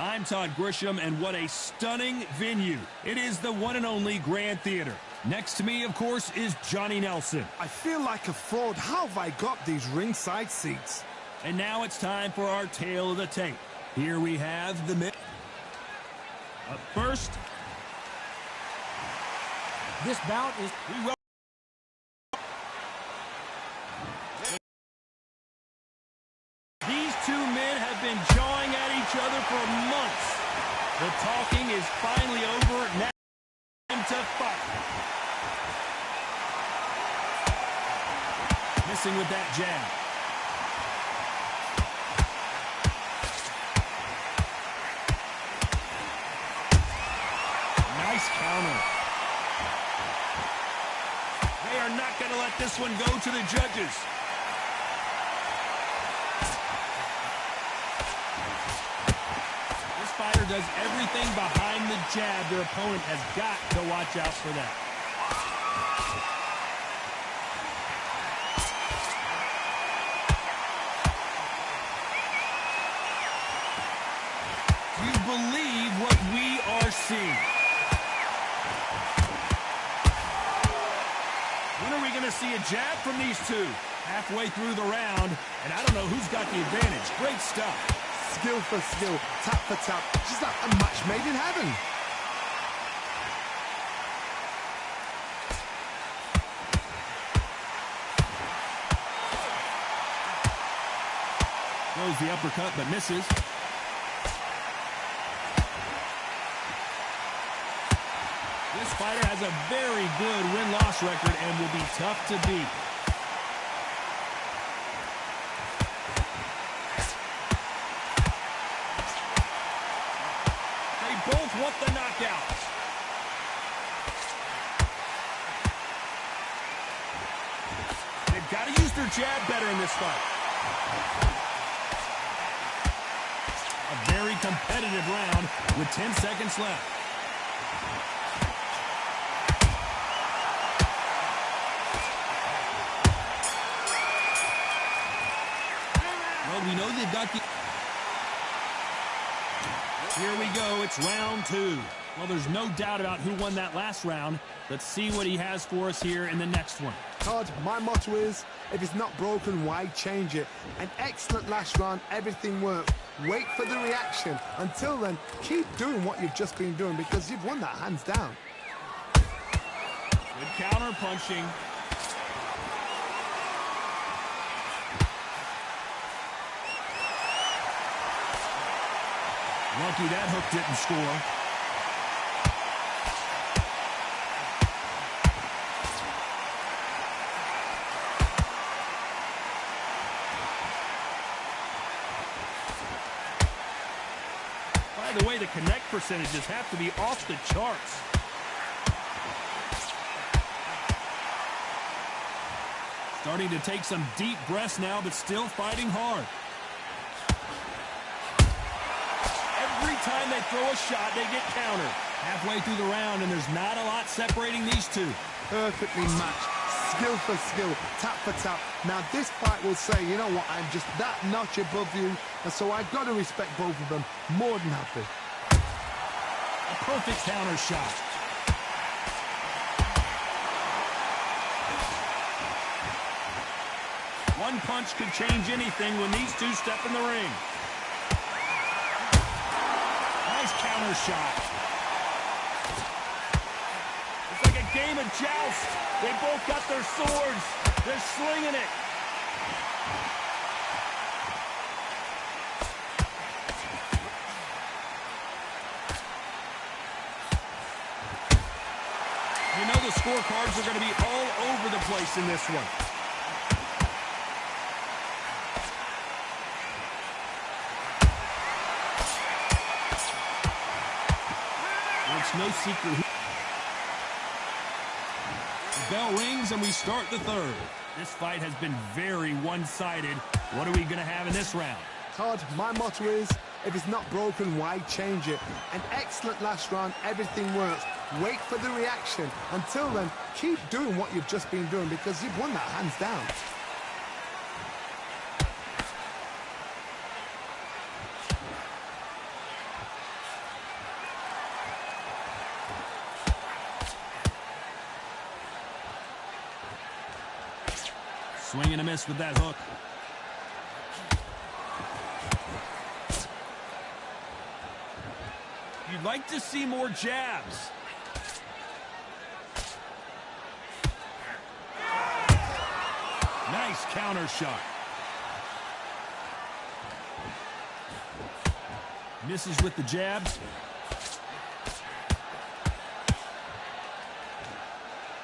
I'm Todd Grisham, and what a stunning venue. It is the one and only Grand Theater. Next to me, of course, is Johnny Nelson. I feel like a fraud. How have I got these ringside seats? And now it's time for our tale of the tape. Here we have the mid. Up first, this bout is... These two men have been jawing at each other for months. The talking is finally over. Now time to fight. Missing with that jab. Nice counter. They are not going to let this one go to the judges. This fighter does everything behind the jab. Their opponent has got to watch out for that. Do you believe what we are seeing? When are we going to see a jab from these two? Halfway through the round, and I don't know who's got the advantage. Great stuff. Skill for skill, tap for tap. Just like a match made in heaven. Throws the uppercut, but misses. This fighter has a very good win-loss record and will be tough to beat. They both want the knockout. They've got to use their jab better in this fight. A very competitive round with 10 seconds left. Well, we know they've got the... Here we go. It's round two. Well, there's no doubt about who won that last round. Let's see what he has for us here in the next one. Todd, my motto is, if it's not broken, why change it? An excellent last round, everything worked. Wait for the reaction. Until then, keep doing what you've just been doing because you've won that hands down. Good counter punching. Lucky that hook didn't score. By the way, the connect percentages have to be off the charts. Starting to take some deep breaths now, but still fighting hard. Every time they throw a shot, they get countered. Halfway through the round, and there's not a lot separating these two. Perfectly matched. Skill for skill, tap for tap. Now this fight will say, you know what, I'm just that notch above you, and so I've got to respect both of them. More than happy. A perfect counter shot. One punch could change anything when these two step in the ring. Nice counter shot. It's like a game of joust. They both got their swords. They're slinging it. You know the scorecards are going to be all over the place in this one. It's no secret who... The bell rings and we start the third. This fight has been very one-sided. What are we going to have in this round? Todd, my motto is, if it's not broken, why change it? An excellent last round, everything works. Wait for the reaction. Until then, keep doing what you've just been doing because you've won that hands down. Swing and a miss with that hook. You'd like to see more jabs. Nice counter shot. Misses with the jabs.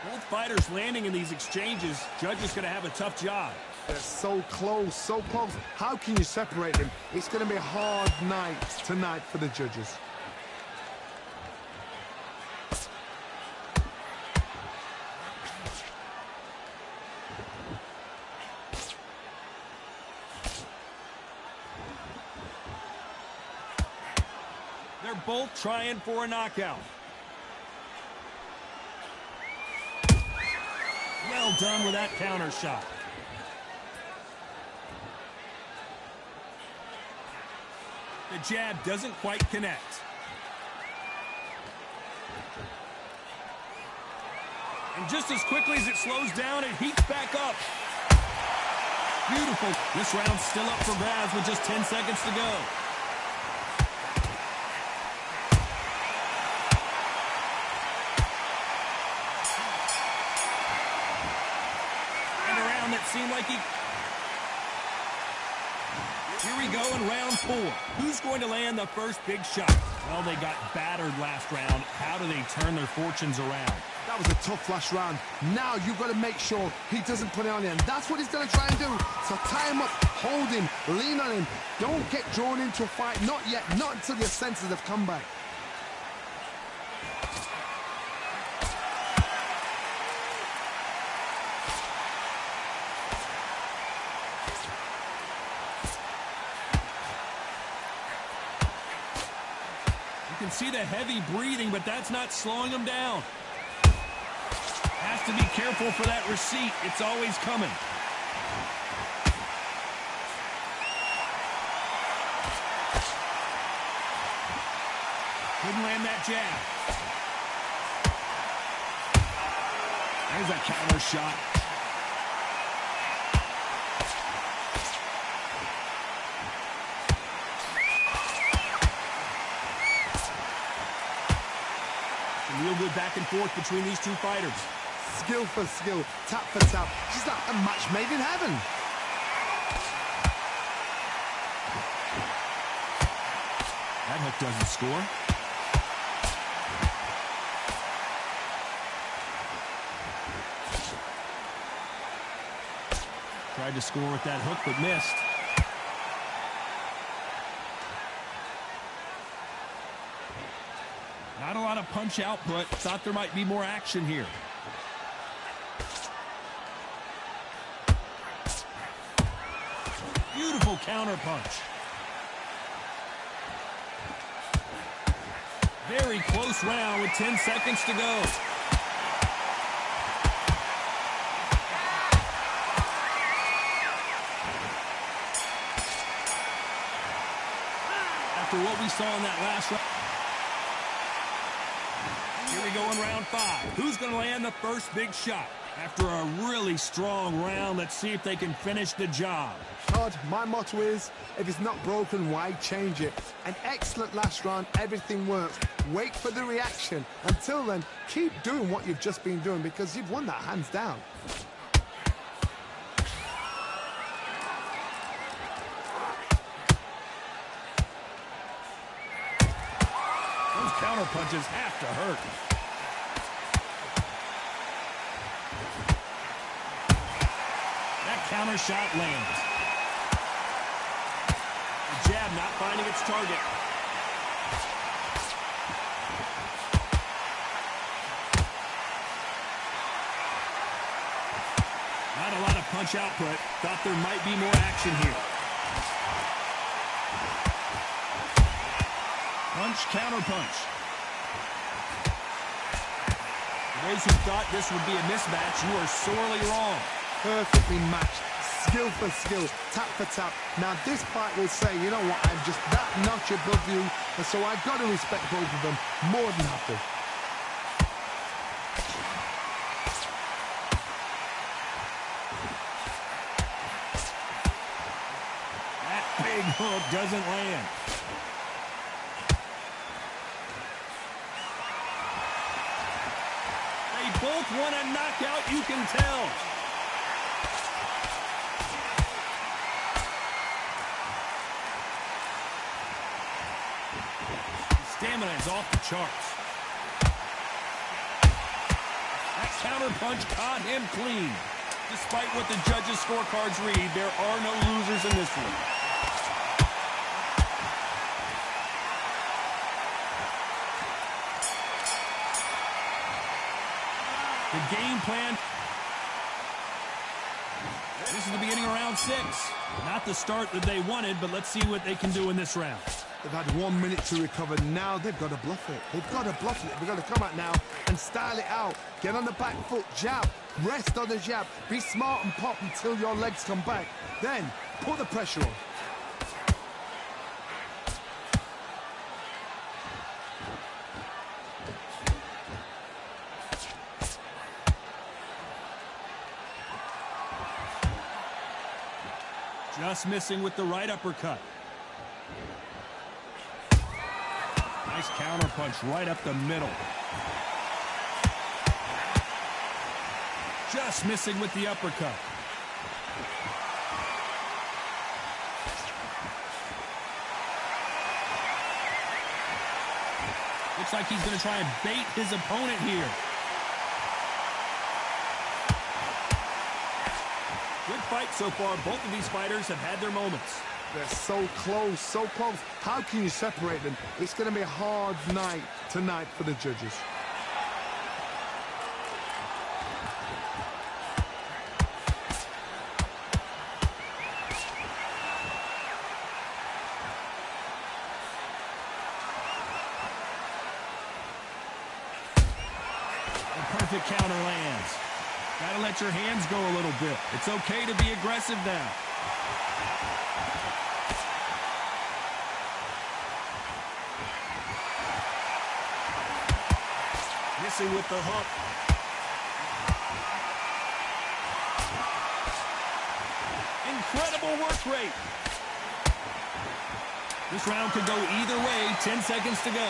Both fighters landing in these exchanges. Judge is going to have a tough job. They're so close, so close. How can you separate them? It's going to be a hard night tonight for the judges. They're both trying for a knockout. Well done with that counter shot. The jab doesn't quite connect. And just as quickly as it slows down, it heats back up. Beautiful. This round's still up for grabs with just 10 seconds to go. That seemed like he... Here we go in round 4. Who's going to land the first big shot? Well, they got battered last round. How do they turn their fortunes around? That was a tough last round. Now you've got to make sure he doesn't put it on you, and that's what he's going to try and do. So tie him up, hold him, lean on him. Don't get drawn into a fight. Not yet. Not until your senses have come back. You can see the heavy breathing, but that's not slowing him down. Has to be careful for that receipt. It's always coming. Couldn't land that jab. There's a counter shot. Real good back and forth between these two fighters. Skill for skill, tap for tap. She's like a match made in heaven. That hook doesn't score. Tried to score with that hook, but missed. Not a lot of punch output. Thought there might be more action here. Beautiful counter punch. Very close round with 10 seconds to go. After what we saw in that last round. Here we go in round 5. Who's going to land the first big shot? After a really strong round, let's see if they can finish the job. Todd, my motto is, if it's not broken, why change it? An excellent last round, everything works. Wait for the reaction. Until then, keep doing what you've just been doing because you've won that hands down. Those counter punches have to hurt. That counter shot lands. The jab not finding its target. Not a lot of punch output. Thought there might be more action here. Punch, counter punch. For those who thought this would be a mismatch, you are sorely wrong. Perfectly matched, skill for skill, tap for tap. Now this fight will say, you know what, I'm just that notch above you, and so I've got to respect both of them more than happy. Oh, doesn't land. They both want a knockout, you can tell. Stamina is off the charts. That counter punch caught him clean. Despite what the judges' scorecards read, there are no losers in this one. The game plan. This is the beginning of round 6. Not the start that they wanted, but let's see what they can do in this round. They've had 1 minute to recover. Now they've got to bluff it. They've got to bluff it. They've got to come out now and style it out. Get on the back foot, jab. Rest on the jab. Be smart and pop until your legs come back. Then put the pressure on. Just missing with the right uppercut. Nice counter punch right up the middle. Just missing with the uppercut. Looks like he's going to try and bait his opponent here. Good fight so far. Both of these fighters have had their moments. They're so close, so close. How can you separate them? It's going to be a hard night tonight for the judges. A perfect counter lands. Gotta let your hands go a little bit. It's okay to be aggressive now. Missing with the hook. Incredible work rate. This round could go either way. 10 seconds to go.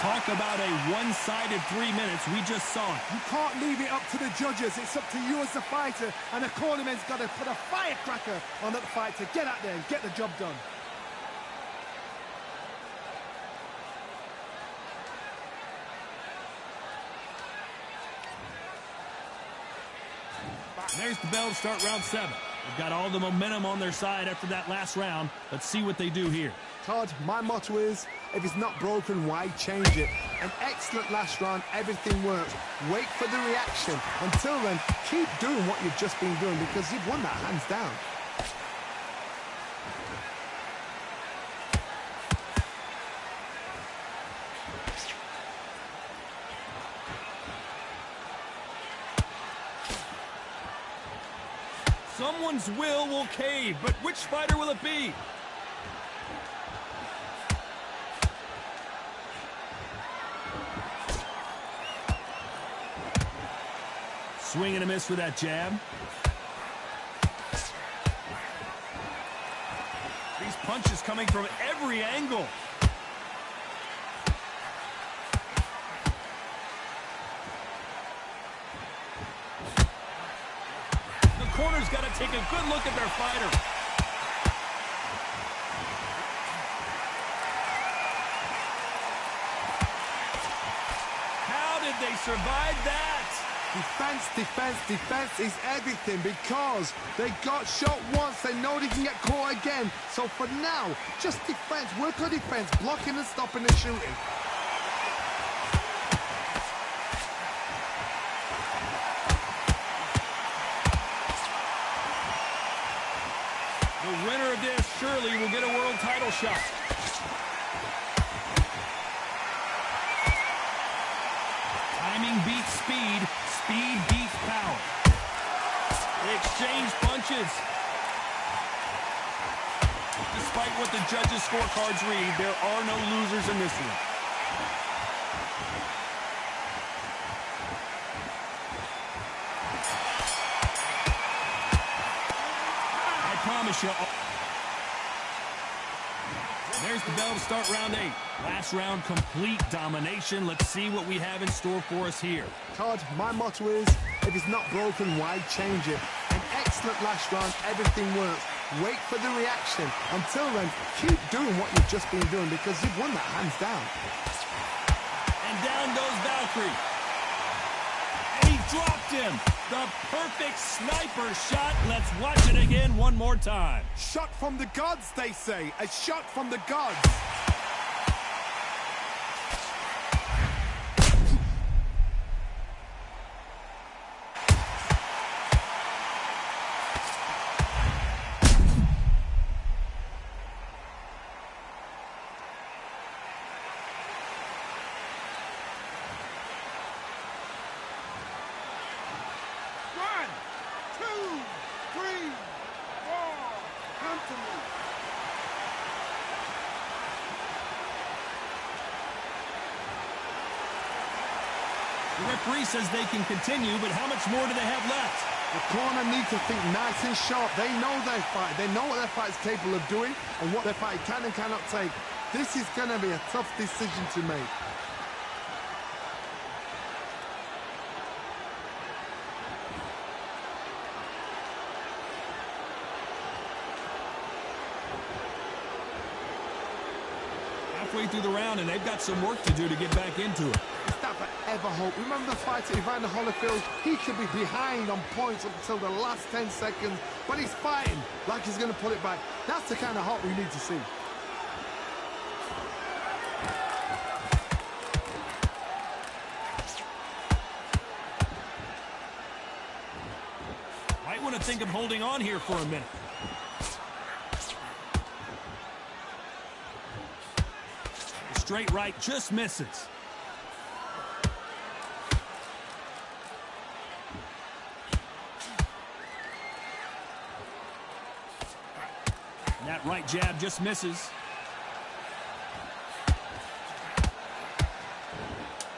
Talk about a one-sided 3 minutes. We just saw it. You can't leave it up to the judges. It's up to you as the fighter. And the cornerman's got to put a firecracker on that fight to get out there and get the job done. There's the bell to start round 7. They've got all the momentum on their side after that last round. Let's see what they do here. Todd, my motto is, if it's not broken, why change it? An excellent last round, everything works. Wait for the reaction. Until then, keep doing what you've just been doing because you've won that hands down. Someone's will cave, but which fighter will it be? Swing and a miss for that jab. These punches coming from every angle. The corner's got to take a good look at their fighter. How did they survive that? Defense, defense, defense is everything because they got shot once. They know they can get caught again. So for now, just defense. Work on defense, blocking and stopping and shooting. The winner of this surely will get a world title shot. Timing beats speed. Speed beats power. They exchange punches. Despite what the judges' scorecards read, there are no losers in this one. promise you. There's the bell to start round 8. Last round, complete domination. Let's see what we have in store for us here. Todd, my motto is, if it's not broken, why change it? An excellent last round, everything works. Wait for the reaction. Until then, keep doing what you've just been doing because you've won that hands down. And down goes Valkyrie. And he dropped him. The perfect sniper shot. Let's watch it again one more time. Shot from the gods, they say. A shot from the gods. The referee says they can continue, but how much more do they have left? The corner need to think nice and sharp. They know their fight. They know what their fight is capable of doing and what their fight can and cannot take. This is going to be a tough decision to make. Halfway through the round, and they've got some work to do to get back into it. Is that forever hope? Remember the fight at Evander Holyfield? He could be behind on points up until the last 10 seconds, but he's fighting like he's going to pull it back. That's the kind of hope we need to see. Might want to think of holding on here for a minute. The straight right just misses. And that right jab just misses.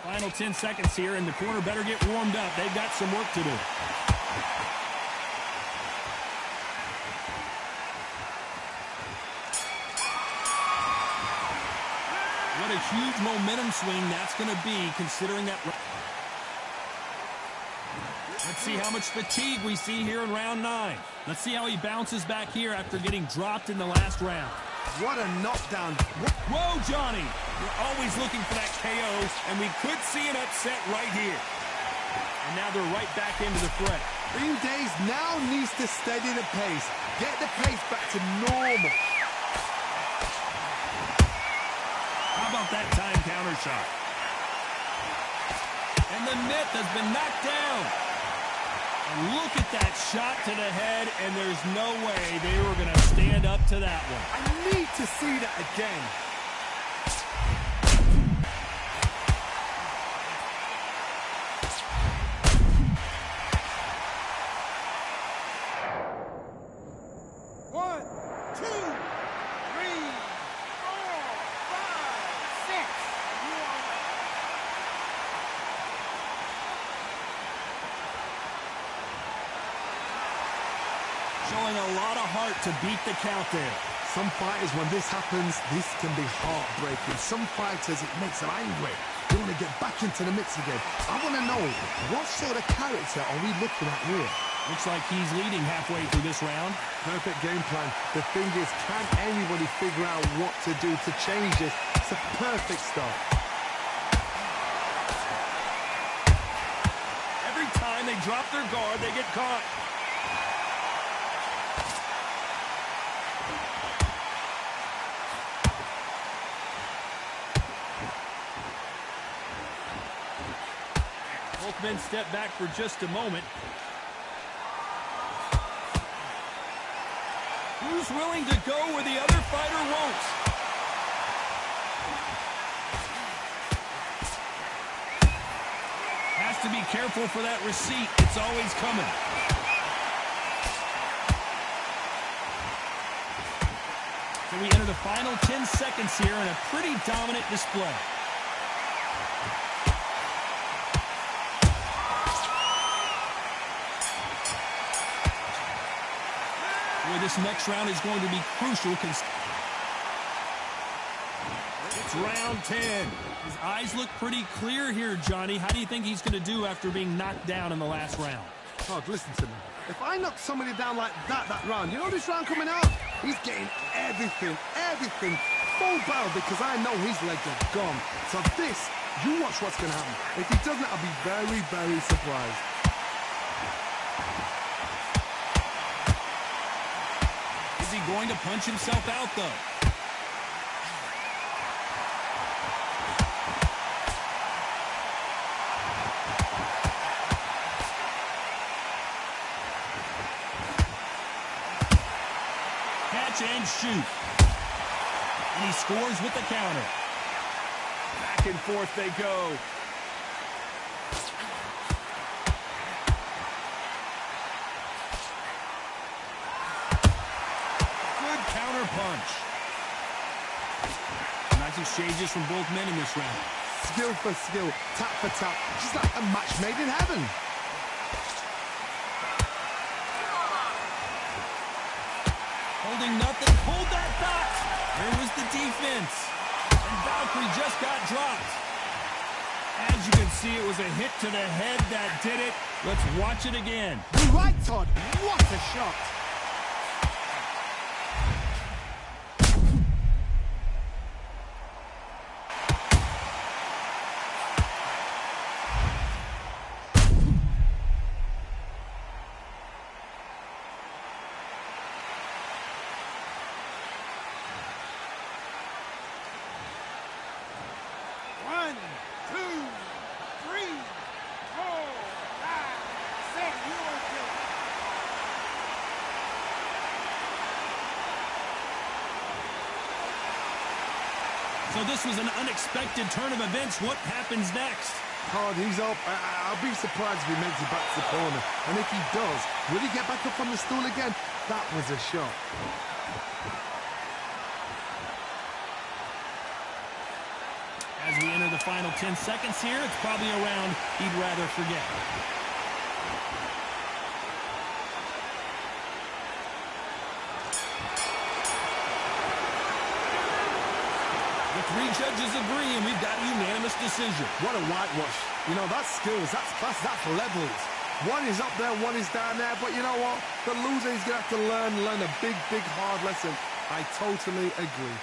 Final 10 seconds here, and the corner better get warmed up. They've got some work to do. What a huge momentum swing that's going to be, considering that. Let's see how much fatigue we see here in round 9. Let's see how he bounces back here after getting dropped in the last round. What a knockdown. Whoa, Johnny. We're always looking for that KO, and we could see an upset right here. And now they're right back into the fray. Green Days now needs to steady the pace. Get the pace back to normal. How about that time counter shot? And the net has been knocked down. And look at that shot to the head, and there's no way they were going to stand up to that one. I need to see that again. Showing a lot of heart to beat the count there. Some fighters, when this happens, this can be heartbreaking. Some fighters, it makes them angry. They want to get back into the mix again. I want to know, what sort of character are we looking at here? Looks like he's leading halfway through this round. Perfect game plan. The thing is, can anybody figure out what to do to change this? It's a perfect start. Every time they drop their guard, they get caught. Both men step back for just a moment. Who's willing to go where the other fighter won't? Has to be careful for that receipt. It's always coming. So we enter the final 10 seconds here in a pretty dominant display. Boy, this next round is going to be crucial because it's round 10. His eyes look pretty clear here, Johnny. How do you think he's going to do after being knocked down in the last round? Todd, listen to me. If I knock somebody down like that round, you know this round coming out? He's getting everything, full barrel, because I know his legs are gone. So this, you watch what's going to happen. If he doesn't, I'll be very, very surprised. Is he going to punch himself out, though? Catch and shoot. And he scores with the counter. Back and forth they go. Good counter punch. Nice exchanges from both men in this round. Skill for skill, tap for tap, just like a match made in heaven. Holding nothing. Hold that thought. There was the defense. And Valkyrie just got dropped. As you can see, it was a hit to the head that did it. Let's watch it again. You're right, Todd. What a shot. So this was an unexpected turn of events. What happens next? Todd, he's up. I'll be surprised if he makes it back to the corner. And if he does, will he get back up on the stool again? That was a shot. As we enter the final 10 seconds here, it's probably a round he'd rather forget. The three judges agree, and we've got a unanimous decision. What a whitewash. You know, that's skills, that's class, that's levels. One is up there, one is down there, but you know what? The loser is going to have to learn a big, hard lesson. I totally agree.